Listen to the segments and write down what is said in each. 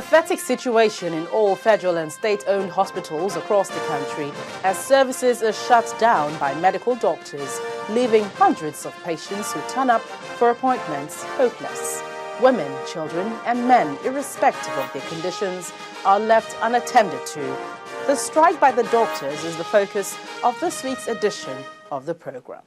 Pathetic situation in all federal and state-owned hospitals across the country as services are shut down by medical doctors, leaving hundreds of patients who turn up for appointments hopeless. Women, children and men, irrespective of their conditions, are left unattended to. The strike by the doctors is the focus of this week's edition of the program.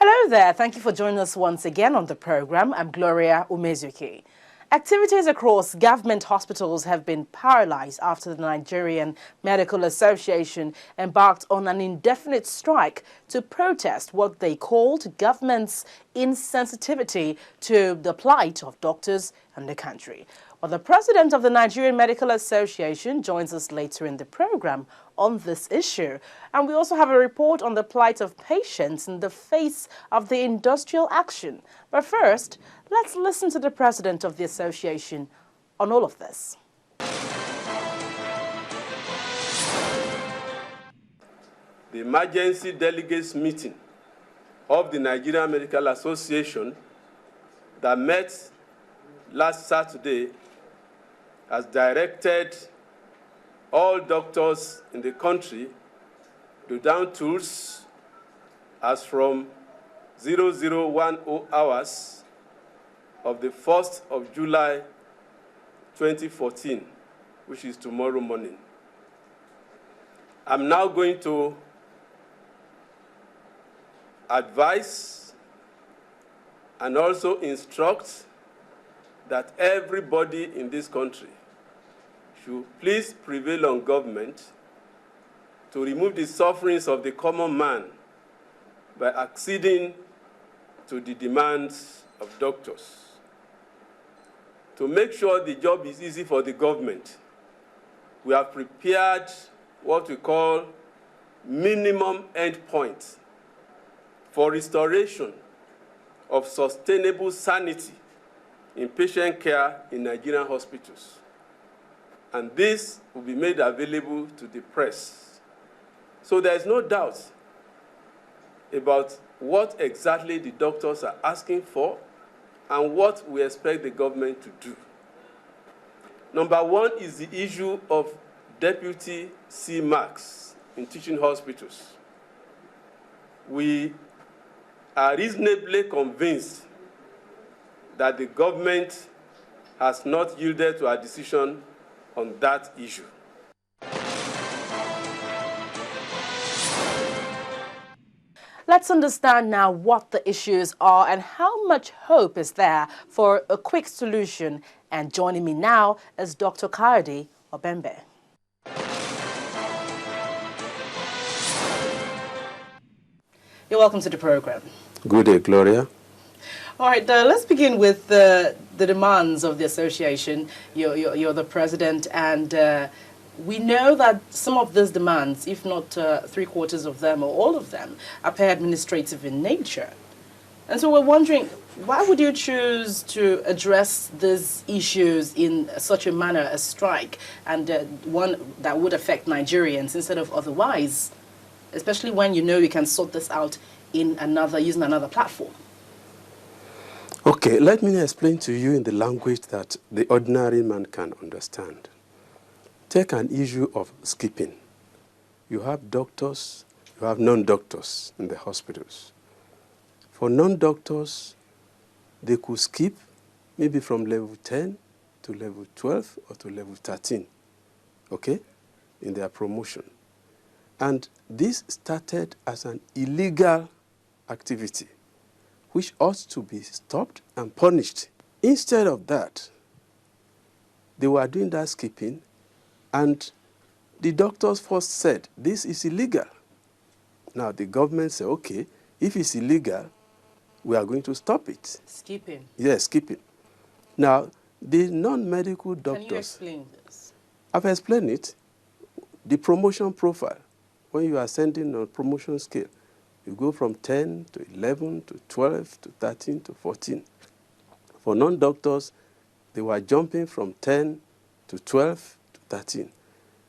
Hello there. Thank you for joining us once again on the program. I'm Gloria Umezuki. Activities across government hospitals have been paralyzed after the Nigerian Medical Association embarked on an indefinite strike to protest what they called government's insensitivity to the plight of doctors in the country. Well, the president of the Nigerian Medical Association joins us later in the program on this issue. And we also have a report on the plight of patients in the face of the industrial action. But first, let's listen to the president of the association on all of this. The emergency delegates meeting of the Nigerian Medical Association that met last Saturday has directed all doctors in the country to down tools as from 0010 hours of the 1st of July 2014, which is tomorrow morning. I'm now going to advise and also instruct that everybody in this country should please prevail on government to remove the sufferings of the common man by acceding to the demands of doctors. To make sure the job is easy for the government, we have prepared what we call minimum endpoint for restoration of sustainable sanity in patient care in Nigerian hospitals. And this will be made available to the press. So there is no doubt about what exactly the doctors are asking for and what we expect the government to do. Number one is the issue of deputy C marks in teaching hospitals. We are reasonably convinced that the government has not yielded to our decision on that issue. Let's understand now what the issues are and how much hope is there for a quick solution. And joining me now is Dr. Kayode Obembe. You're welcome to the program. Good day, Gloria. All right, let's begin with the demands of the association. You're the president, and we know that some of these demands, if not 3/4 of them or all of them, are pay-administrative in nature. And so we're wondering, why would you choose to address these issues in such a manner, a strike, and one that would affect Nigerians instead of otherwise, especially when you know you can sort this out in using another platform? Okay, let me explain to you in the language that the ordinary man can understand. Take an issue of skipping. You have doctors, you have non-doctors in the hospitals. For non-doctors, they could skip maybe from level 10 to level 12 or to level 13, okay, in their promotion. And this started as an illegal activity, which ought to be stopped and punished. Instead of that, they were doing that skipping, and the doctors first said, this is illegal. Now the government said, okay, if it's illegal, we are going to stop it. Skipping? Yes, skipping. Now, the non-medical doctors... Can you explain this? I've explained it. The promotion profile, when you are sending on a promotion scale, you go from 10 to 11 to 12 to 13 to 14. For non-doctors, they were jumping from 10 to 12 to 13.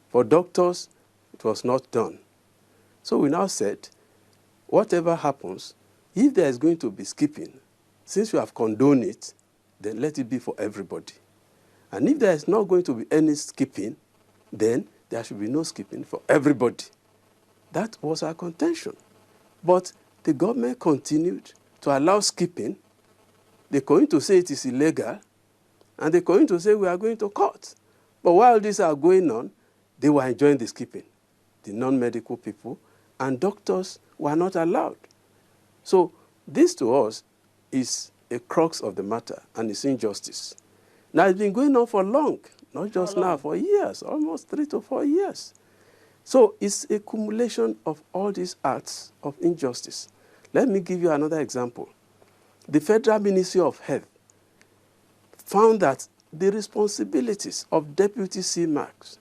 For doctors, it was not done. So we now said, whatever happens, if there is going to be skipping, since you have condoned it, then let it be for everybody. And if there is not going to be any skipping, then there should be no skipping for everybody. That was our contention. But the government continued to allow skipping. They're going to say it is illegal, and they're going to say we are going to court. But while these are going on, they were enjoying the skipping. The non-medical people and doctors were not allowed. So this to us is a crux of the matter, and it's injustice. Now, it's been going on for long, not just now, for years, almost 3 to 4 years. So it's a accumulation of all these acts of injustice. Let me give you another example. The Federal Ministry of Health found that the responsibilities of deputy CMACs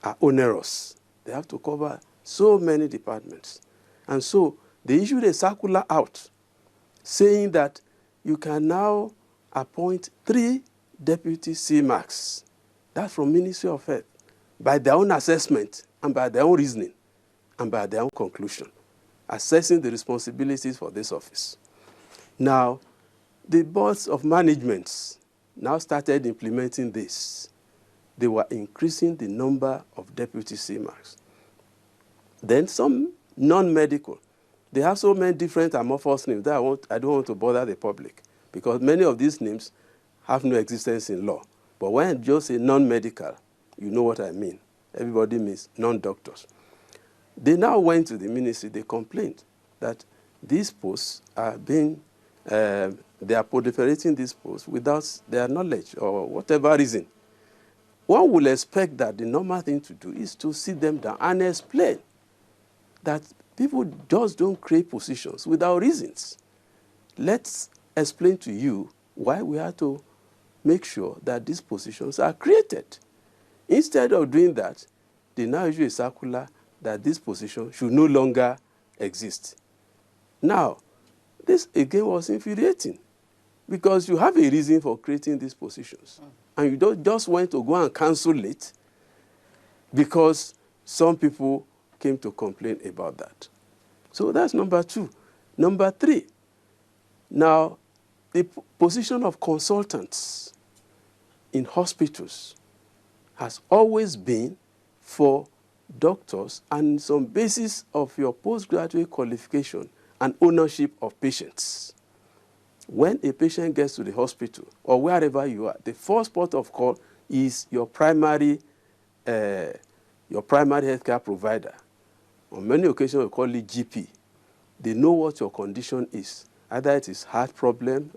are onerous. They have to cover so many departments. And so they issued a circular out saying that you can now appoint 3 deputy CMACs. That's from Ministry of Health, by their own assessment and by their own reasoning and by their own conclusion, assessing the responsibilities for this office. Now, the boards of management now started implementing this. They were increasing the number of deputy CMACs. Then some non-medical, they have so many different amorphous names that I don't want to bother the public, because many of these names have no existence in law. But when I just say non-medical, you know what I mean. Everybody means non-doctors. They now went to the ministry, they complained that these posts are being, they are proliferating these posts without their knowledge or whatever reason. One will expect that the normal thing to do is to sit them down and explain that people just don't create positions without reasons. Let's explain to you why we have to make sure that these positions are created. Instead of doing that, they now issue a circular that this position should no longer exist. Now, this again was infuriating, because you have a reason for creating these positions. And you don't just want to go and cancel it because some people came to complain about that. So that's number 2. Number 3, now the position of consultants in hospitals has always been for doctors and some basis of your postgraduate qualification and ownership of patients. When a patient gets to the hospital or wherever you are, the first port of call is your primary healthcare provider. On many occasions, we call it GP. They know what your condition is. Either it is heart problem,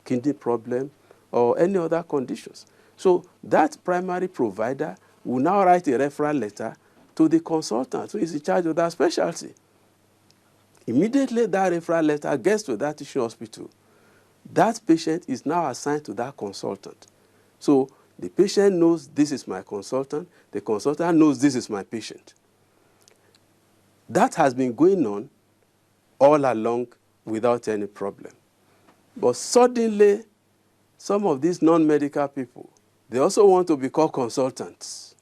kidney problem, or any other conditions. So that primary provider will now write a referral letter to the consultant who is in charge of that specialty. Immediately that referral letter gets to that teaching hospital. That patient is now assigned to that consultant. So the patient knows this is my consultant. The consultant knows this is my patient. That has been going on all along without any problem. But suddenly, some of these non-medical people, they also want to be called consultants.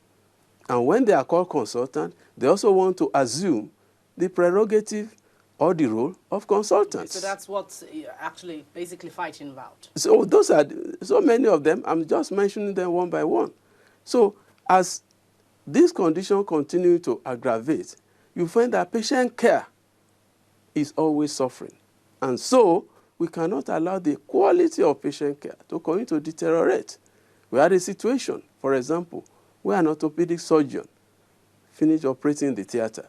And when they are called consultants, they also want to assume the prerogative or the role of consultants. So that's what you're actually basically fighting about. So those are so many of them. I'm just mentioning them one by one. So as this condition continues to aggravate, you find that patient care is always suffering. And so we cannot allow the quality of patient care to continue to deteriorate. We had a situation, for example, where an orthopedic surgeon finished operating the theater,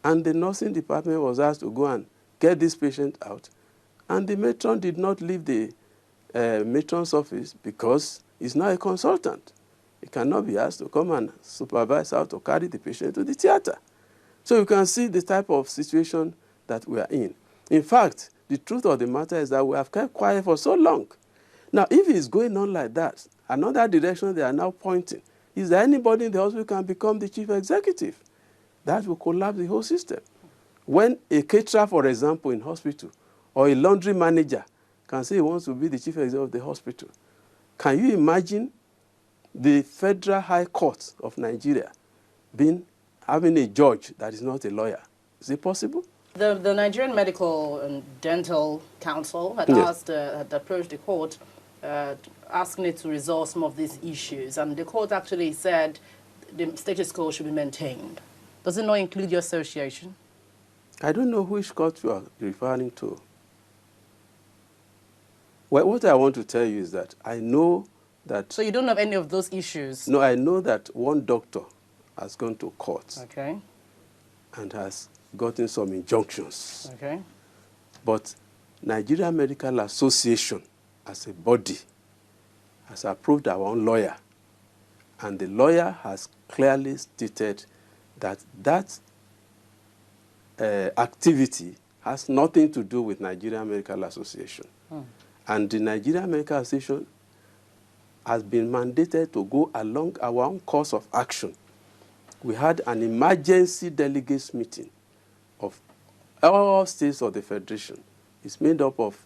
and the nursing department was asked to go and get this patient out, and the matron did not leave the matron's office because he's now a consultant. He cannot be asked to come and supervise how to carry the patient to the theater. So you can see the type of situation that we are in. In fact, the truth of the matter is that we have kept quiet for so long. Now, if it's going on like that, another direction they are now pointing is that anybody in the hospital can become the chief executive. That will collapse the whole system. When a caterer, for example, in hospital, or a laundry manager can say he wants to be the chief executive of the hospital, can you imagine the Federal High Court of Nigeria having a judge that is not a lawyer? Is it possible? The Nigerian Medical and Dental Council had had approached the court asking it to resolve some of these issues, and the court actually said the status quo should be maintained. Does it not include your association? I don't know which court you are referring to. Well, what I want to tell you is that I know that... So you don't have any of those issues? No, I know that one doctor has gone to court. Okay. And has gotten some injunctions. Okay. But Nigerian Medical Association, as a body, has approved our own lawyer. And the lawyer has clearly stated that activity has nothing to do with Nigerian Medical Association. And the Nigerian Medical Association has been mandated to go along our own course of action. We had an emergency delegates meeting of all states of the Federation. It's made up of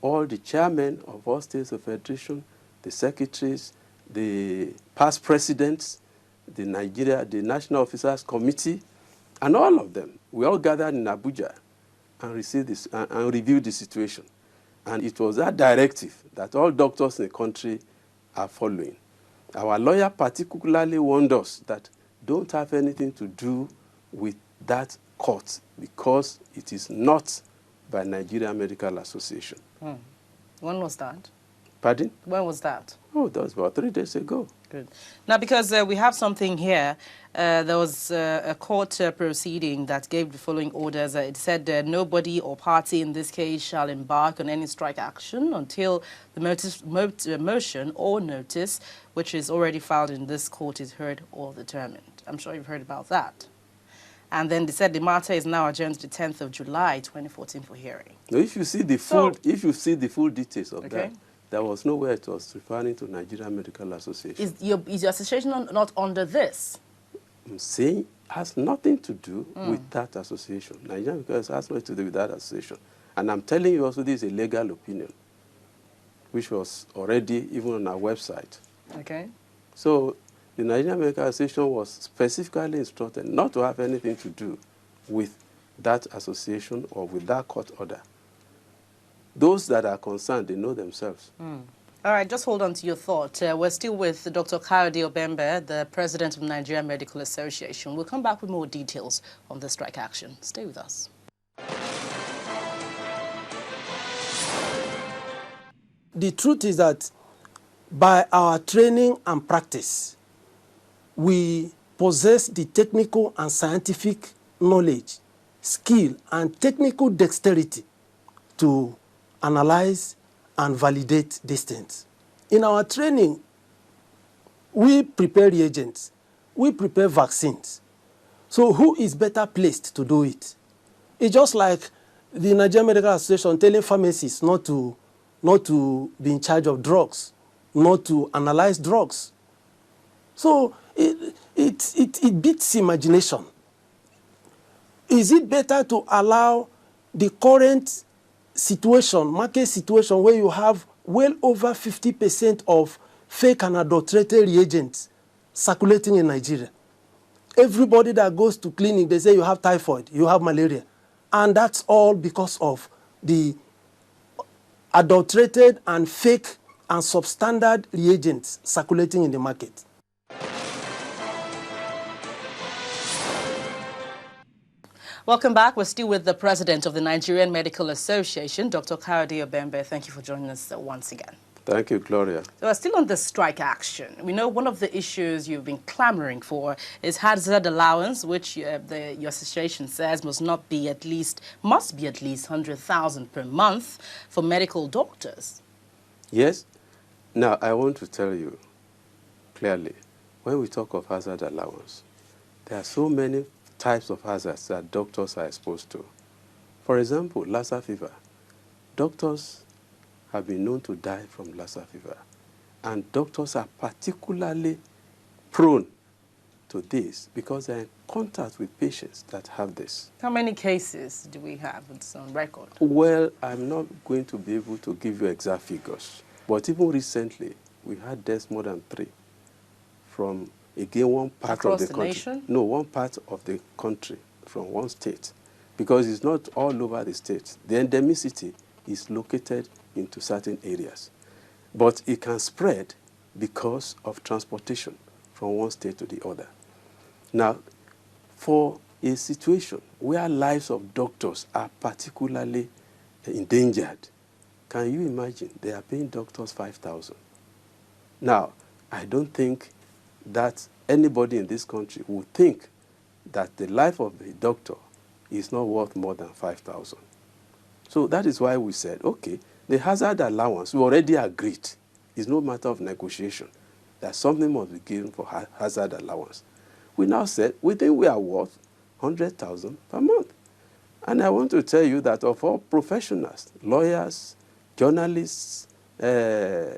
all the chairmen of all states of the Federation, the secretaries, the past presidents, the National Officers Committee, and all of them. We all gathered in Abuja and received this and reviewed the situation. And it was that directive that all doctors in the country are following. Our lawyer particularly warned us that don't have anything to do with that court because it is not by Nigerian Medical Association. When was that? Pardon? When was that? Oh, that was about 3 days ago. Good. Now, because we have something here, there was a court proceeding that gave the following orders. It said nobody or party in this case shall embark on any strike action until the motion or notice, which is already filed in this court, is heard or determined. I'm sure you've heard about that. And then they said the matter is now adjourned to the 10th of July, 2014 for hearing. Now, if you see the full details of that, there was nowhere it was referring to Nigerian Medical Association. Is your association not under this? I'm saying it has nothing to do with that association. Nigerian Medical Association has nothing to do with that association. And I'm telling you also this is a legal opinion, which was already even on our website. Okay. So the Nigerian Medical Association was specifically instructed not to have anything to do with that association or with that court order. Those that are concerned, they know themselves. All right, just hold on to your thought. We're still with Dr. Kayode Obembe, the president of the Nigerian Medical Association. We'll come back with more details on the strike action. Stay with us. The truth is that by our training and practice, we possess the technical and scientific knowledge, skill, and technical dexterity to analyze and validate these things. In our training, we prepare reagents, we prepare vaccines. So who is better placed to do it? It's just like the Nigerian Medical Association telling pharmacists not to be in charge of drugs, not to analyze drugs. So it beats imagination. Is it better to allow the current situation, market situation, where you have well over 50% of fake and adulterated reagents circulating in Nigeria? Everybody that goes to clinic, they say you have typhoid, you have malaria. And that's all because of the adulterated and fake and substandard reagents circulating in the market. Welcome back. We're still with the president of the Nigerian Medical Association, Dr. Kayode Obembe. Thank you for joining us once again. Thank you, Gloria. So we're still on the strike action. We know one of the issues you've been clamoring for is hazard allowance, which your association says must be at least 100,000 per month for medical doctors. Yes. Now, I want to tell you clearly, when we talk of hazard allowance, there are so many types of hazards that doctors are exposed to. For example, Lassa fever. Doctors have been known to die from Lassa fever. And doctors are particularly prone to this because they're in contact with patients that have this. How many cases do we have on record? Well, I'm not going to be able to give you exact figures. But even recently, we had deaths more than 3. from, again, one part across of the country. nation? No, one part of the country from one state, because it's not all over the state. The endemicity is located into certain areas. But it can spread because of transportation from one state to the other. Now, for a situation where lives of doctors are particularly endangered, can you imagine they are paying doctors 5,000? Now, I don't think that anybody in this country would think that the life of a doctor is not worth more than 5,000. So that is why we said, okay, the hazard allowance, we already agreed. It's no matter of negotiation that something must be given for hazard allowance. We now said, we think we are worth 100,000 per month. And I want to tell you that of all professionals, lawyers, journalists, shall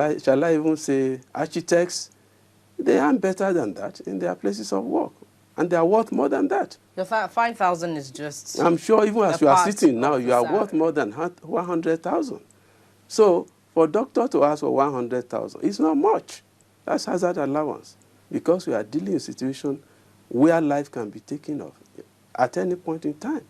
I even say architects, they earn better than that in their places of work. And they are worth more than that. The 5,000 is just... I'm sure even as you are sitting now, you are salary. worth more than 100,000. So for a doctor to ask for 100,000, it's not much. That's hazard allowance. Because we are dealing in a situation where life can be taken off at any point in time.